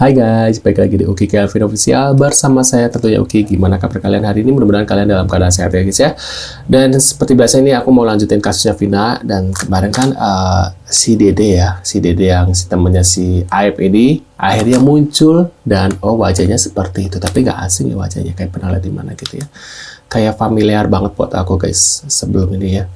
Hai guys, balik lagi di Uki Kelvin Official bersama saya tentunya Uki. Gimana kabar kalian hari ini? Mudah-mudahan kalian dalam keadaan sehat ya guys ya. Dan seperti biasa ini aku mau lanjutin kasusnya Vina. Dan kemarin kan si Dede yang si temennya si Aib ini akhirnya muncul dan wajahnya seperti itu. Tapi nggak asing ya wajahnya, kayak pernah lihat di mana gitu ya. Kayak familiar banget buat aku guys sebelum ini ya.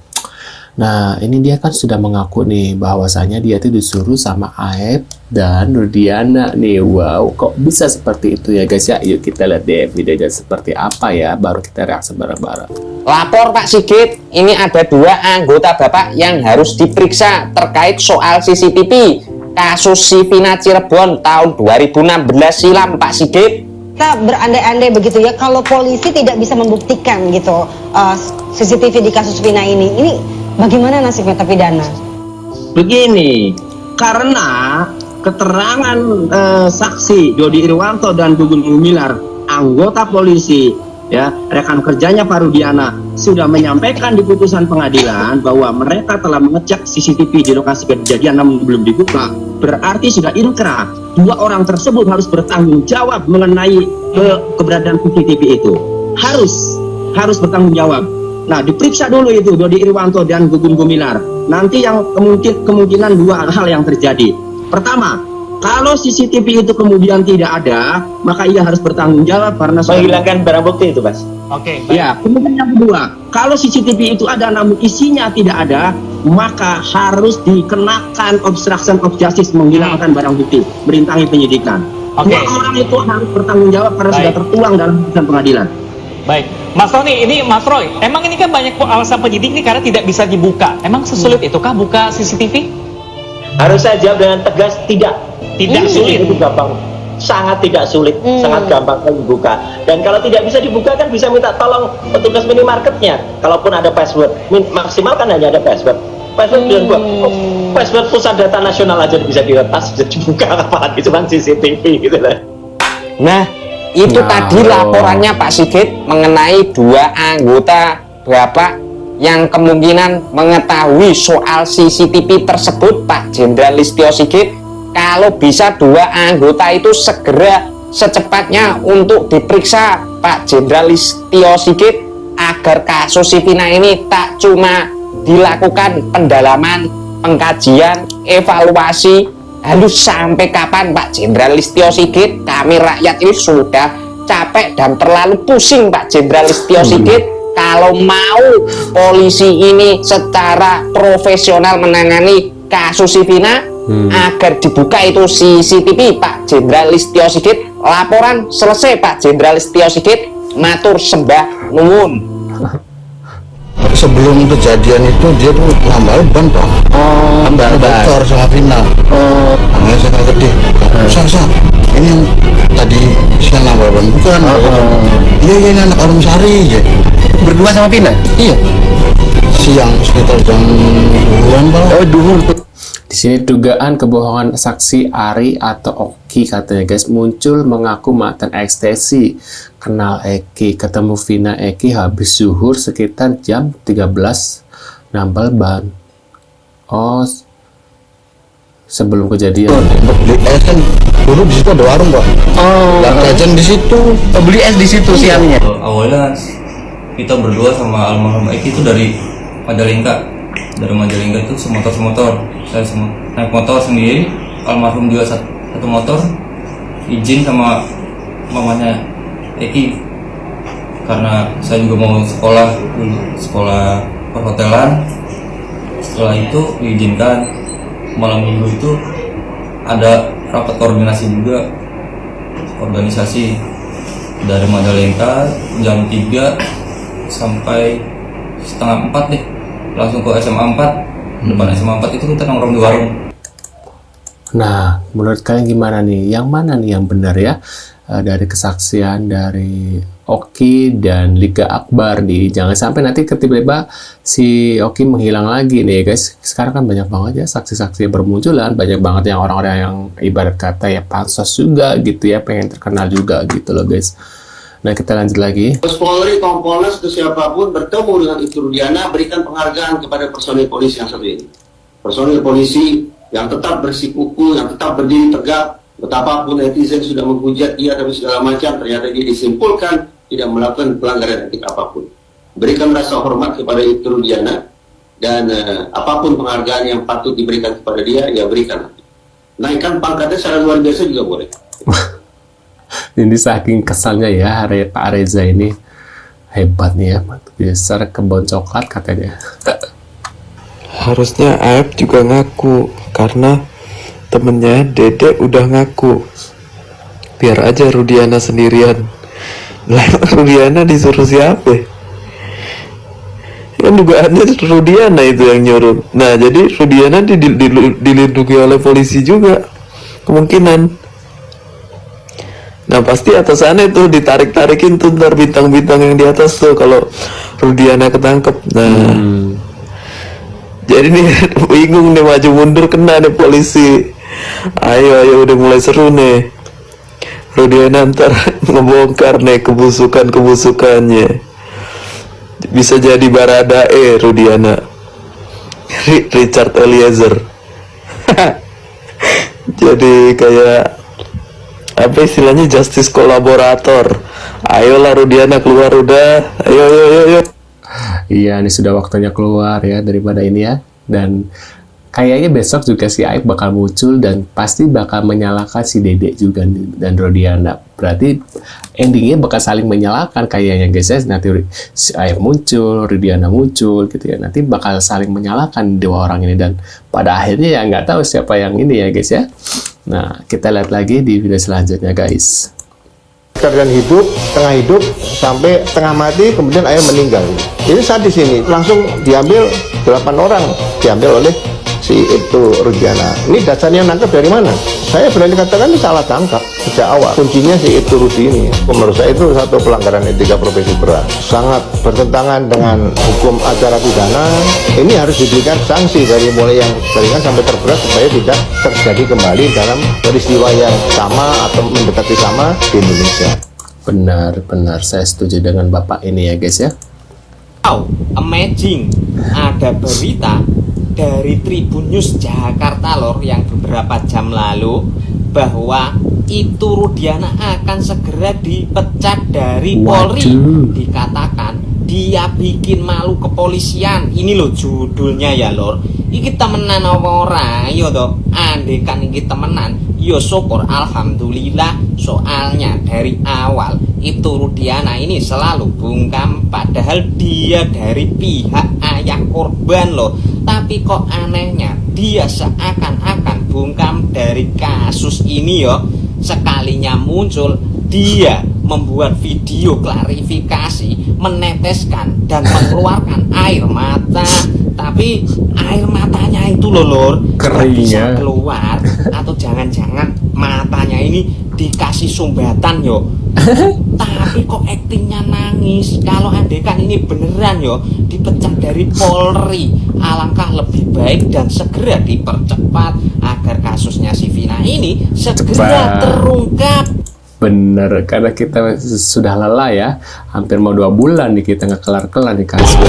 Nah, ini dia kan sudah mengaku nih bahwasanya dia itu disuruh sama Aib dan Rudiana nih. Wow, kok bisa seperti itu ya guys ya? Yuk kita lihat deh videonya seperti apa ya, baru kita reaksi bareng-bareng. Lapor Pak Sigit, ini ada 2 anggota Bapak yang harus diperiksa terkait soal CCTV kasus si Vina Cirebon tahun 2016 silam Pak Sigit. Kita berandai-andai begitu ya, kalau polisi tidak bisa membuktikan gitu CCTV di kasus Vina ini bagaimana nasibnya terpidana? Begini, karena keterangan saksi Dodi Irwanto dan Gugun Gumilar, anggota polisi, ya rekan kerjanya Pak Rudiana, sudah menyampaikan di putusan pengadilan bahwa mereka telah mengecek CCTV di lokasi kejadian namun belum dibuka, berarti sudah inkrah. 2 orang tersebut harus bertanggung jawab mengenai keberadaan CCTV itu. Harus bertanggung jawab. Nah, diperiksa dulu itu Dodi Irwanto dan Gugun Gumilar. Nanti yang kemungkinan 2 hal yang terjadi. Pertama, kalau CCTV itu kemudian tidak ada, maka ia harus bertanggung jawab karena menghilangkan barang bukti itu, Mas. Oke. Ya, kemudian yang kedua, kalau CCTV itu ada namun isinya tidak ada, maka harus dikenakan obstruction of justice, menghilangkan barang bukti, merintangi penyidikan. Dua orang itu harus bertanggung jawab karena sudah tertuang dalam putusan pengadilan. Baik, Mas Roni, ini Mas Roy, emang ini kan banyak alasan penyidik ini karena tidak bisa dibuka. Emang sesulit itukah buka CCTV? Harus saya jawab dengan tegas, tidak. Tidak sulit. Itu gampang, sangat tidak sulit, sangat gampang dibuka. Dan kalau tidak bisa dibuka kan bisa minta tolong petugas minimarketnya. Kalaupun ada password, maksimal kan hanya ada password. Password bilang password pusat data nasional aja bisa diretas, bisa dibuka, apalagi cuma CCTV gitu lah. Nah, itu tadi laporannya Pak Sigit mengenai 2 anggota Bapak yang kemungkinan mengetahui soal CCTV tersebut, Pak Jenderal Listio Sigit. Kalau bisa 2 anggota itu segera secepatnya untuk diperiksa Pak Jenderal Listio Sigit agar kasus si Vina ini tak cuma dilakukan pendalaman, pengkajian, evaluasi. Lalu sampai kapan Pak Jenderal Listio Sigit? Kami rakyat ini sudah capek dan terlalu pusing Pak Jenderal Listio Sigit. Kalau mau polisi ini secara profesional menangani kasus si Vina, agar dibuka itu CCTV Pak Jenderal Listio Sigit. Laporan selesai Pak Jenderal Listio Sigit. Matur sembah nuwun. Sebelum kejadian itu dia tuh nambal ban Pak. Nambal bocor sama Vina. Makanya saya gede. Sang, ini yang tadi siang nambal ban bukan? Iya ini anak Arum Sari ya. Berdua sama Vina? Iya. Siang sekitar jam 2-an Pak. Duhur. Di sini dugaan kebohongan saksi Ari atau Oki katanya guys muncul mengaku mantan ekstasi, kenal Eki, ketemu Vina Eki habis zuhur sekitar jam 13 nambal ban. Sebelum kejadian. Beli es kan dulu di situ ada warung Pak. Jajan di situ. Beli es di situ siangnya. Awalnya kita berdua sama almarhum Eki itu dari Majalengka. Dari Majalengka itu semotor, saya naik motor sendiri, almarhum juga satu motor, izin sama mamanya Eki karena saya juga mau sekolah perhotelan. Setelah itu diizinkan. Malam minggu itu ada rapat koordinasi juga, organisasi dari Majalengka jam 3 sampai setengah 4 deh, langsung ke SMA 4. Depan SMA 4 itu kita nongkrong di warung. Nah, menurut kalian gimana nih? Yang mana nih yang benar ya? Dari kesaksian dari Oki dan Liga Akbar nih. Jangan sampai nanti tiba-tiba si Oki menghilang lagi nih guys. Sekarang kan banyak banget ya saksi-saksi bermunculan. Banyak banget yang orang-orang yang ibarat kata ya pansos juga gitu ya. Pengen terkenal juga gitu loh guys. Nah, kita lanjut lagi. Polri, Kompolnas, atau siapapun bertemu dengan Ibu Rudiana, berikan penghargaan kepada personil polisi yang satu ini. Personil polisi yang tetap bersikukuh, yang tetap berdiri tegak, Betapapun netizen sudah menghujat dia tapi segala macam, ternyata dia disimpulkan tidak melakukan pelanggaran etik apapun. Berikan rasa hormat kepada Ibtu Rudiana, dan apapun penghargaan yang patut diberikan kepada dia, ya berikan. Naikkan pangkatnya secara luar biasa juga boleh. Ini saking kesalnya ya, Pak Reza ini hebat nih ya, besar kebun coklat katanya. Harusnya Aep juga ngaku, karena temennya Dedek udah ngaku. Biar aja Rudiana sendirian. Lah Rudiana disuruh siapa? Kan dugaannya Rudiana itu yang nyuruh. Nah jadi Rudiana dilindungi oleh polisi juga kemungkinan. Nah pasti atasannya tuh ditarik-tarikin tuh ntar bintang-bintang yang di atas tuh kalau Rudiana ketangkep. Nah jadi nih bingung nih, maju mundur kena nih polisi. Ayo udah mulai seru nih. Rudiana ntar ngebongkar nih kebusukannya. Bisa jadi Baradae Rudiana. Richard Eliezer. Jadi kayak apa istilahnya, justice kolaborator. Ayolah Rudiana keluar udah. Ayo. Iya, ini sudah waktunya keluar ya daripada ini ya. Dan kayaknya besok juga si Aib bakal muncul dan pasti bakal menyalahkan si Dedek juga dan Rudiana. Berarti endingnya bakal saling menyalahkan kayaknya guys ya. Nanti si Aib muncul, Rudiana muncul gitu ya. Nanti bakal saling menyalahkan dua orang ini, dan pada akhirnya ya nggak tahu siapa yang ini ya guys ya. Nah, kita lihat lagi di video selanjutnya guys. Keadaan hidup, tengah hidup sampai tengah mati, kemudian ayah meninggal. Ini saat di sini langsung diambil 8 orang, diambil oleh si Ibtu Rudiana. Ini dasarnya nangkep dari mana? Saya berani katakan ini salah tangkap sejak awal. Kuncinya si Ibtu Rudi ini. Menurut saya itu satu pelanggaran etika profesi berat. Sangat bertentangan dengan hukum acara pidana. Ini harus diberikan sanksi dari mulai yang ringan sampai terberat supaya tidak terjadi kembali dalam peristiwa yang sama atau mendekati sama di Indonesia. Benar, saya setuju dengan Bapak ini ya guys ya. Amazing, ada berita dari Tribun News Jakarta Lor yang beberapa jam lalu bahwa itu Rudiana akan segera dipecat dari Polri. Dikatakan dia bikin malu kepolisian. Ini loh judulnya ya Lor. Iki temenan apa ora? Yo toh, andekan iki temenan, yo syukur alhamdulillah. Soalnya dari awal itu Rudiana ini selalu bungkam, padahal dia dari pihak ayah korban loh. Tapi kok anehnya dia seakan-akan bungkam dari kasus ini yo. Sekalinya muncul dia membuat video klarifikasi, meneteskan dan mengeluarkan air mata. Tapi air matanya itu loh Lor, bisa keluar, atau jangan-jangan matanya ini dikasih sumbatan yo. Tapi kok aktingnya nangis. Kalau andekan ini beneran yo dipecat dari Polri, alangkah lebih baik dan segera dipercepat agar kasusnya si Vina ini segera terungkap. Bener, karena kita sudah lelah ya. Hampir mau 2 bulan nih kita nggak kelar-kelar nih kasus.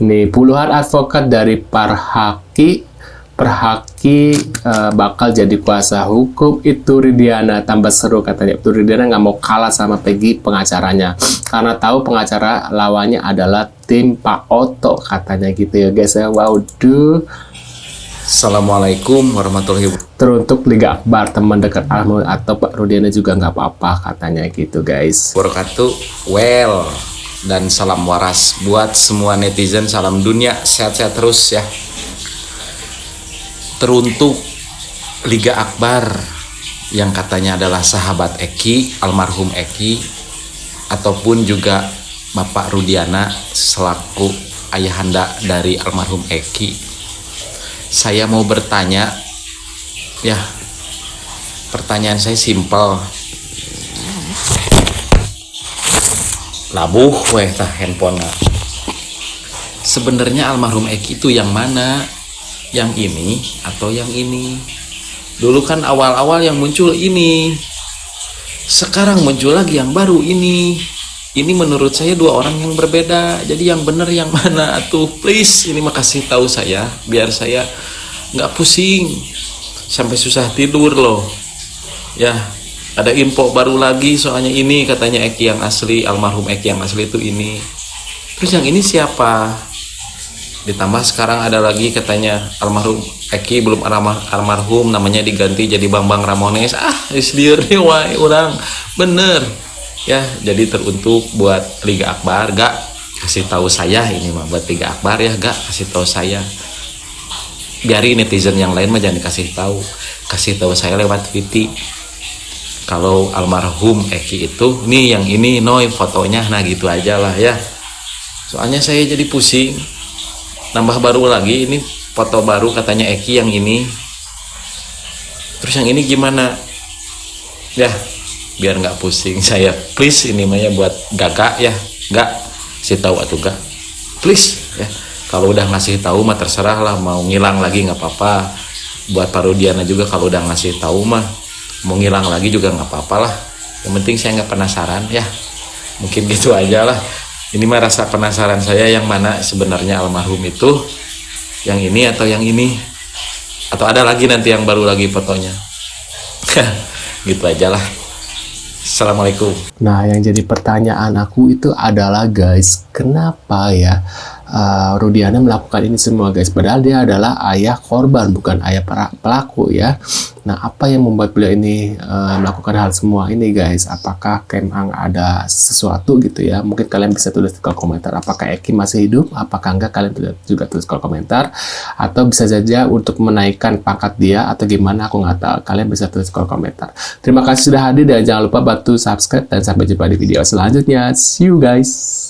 Nih puluhan advokat dari Perhaki bakal jadi kuasa hukum itu Rudiana. Tambah seru katanya, itu Rudiana nggak mau kalah sama Peggy pengacaranya karena tahu pengacara lawannya adalah tim Pak Oto katanya gitu ya guys ya. Wow, Assalamualaikum warahmatullahi wabarakatuh. Teruntuk Liga Akbar, teman dekat Almu atau Pak Rudiana juga nggak apa-apa katanya gitu guys. Wabarakatuh. Well, dan salam waras buat semua netizen, salam dunia, sehat-sehat terus ya. Teruntuk Liga Akbar yang katanya adalah sahabat Eki, almarhum Eki, ataupun juga Bapak Rudiana selaku ayahanda dari almarhum Eki. Saya mau bertanya, ya, pertanyaan saya simpel. Labuh weh tah handphone. Sebenarnya almarhum Eki itu yang mana? Yang ini atau yang ini? Dulu kan awal-awal yang muncul ini. Sekarang muncul lagi yang baru ini. Ini menurut saya 2 orang yang berbeda. Jadi yang benar yang mana tuh? Please, ini makasih tahu saya biar saya nggak pusing. sampai susah tidur loh. Ya, ada info baru lagi soalnya ini katanya Eki yang asli, almarhum Eki yang asli itu ini. Terus yang ini siapa? Ditambah sekarang ada lagi katanya almarhum Eki belum almarhum, namanya diganti jadi Bambang Ramones. Islieur nih wae orang. Bener. Ya, jadi teruntuk buat Liga Akbar, gak kasih tahu saya ini mah buat Liga Akbar ya, gak kasih tahu saya. Biarin netizen yang lain mah jangan dikasih tahu. Kasih tahu saya lewat Viti. Kalau almarhum Eki itu nih yang ini noy fotonya, nah gitu aja lah ya. Soalnya saya jadi pusing. Nambah baru lagi ini foto baru katanya Eki yang ini. Terus yang ini gimana? Ya, biar nggak pusing saya. Please ini mah ya buat Gaga ya. Gak kasih tahu atuh gak. Please ya. Kalau udah ngasih tahu mah terserah lah, mau ngilang lagi nggak apa-apa. Buat Parodiana juga kalau udah ngasih tahu mah mau ngilang lagi juga nggak apa-apa lah. Yang penting saya nggak penasaran ya. Mungkin gitu aja lah. Ini mah rasa penasaran saya yang mana sebenarnya almarhum itu, yang ini atau yang ini, atau ada lagi nanti yang baru lagi fotonya. Gitu aja lah. Assalamualaikum. Nah, yang jadi pertanyaan aku itu adalah guys, kenapa ya Rudiana melakukan ini semua guys? Padahal dia adalah ayah korban, bukan ayah pelaku ya. Nah, apa yang membuat beliau ini melakukan hal semua ini guys? Apakah memang ada sesuatu gitu ya? Mungkin kalian bisa tulis di kolom komentar. Apakah Eki masih hidup? Apakah enggak? Kalian juga tulis di kolom komentar. Atau bisa saja untuk menaikkan pangkat dia atau gimana? Aku nggak tahu. Kalian bisa tulis di kolom komentar. Terima kasih sudah hadir dan jangan lupa bantu subscribe dan sampai jumpa di video selanjutnya. See you guys.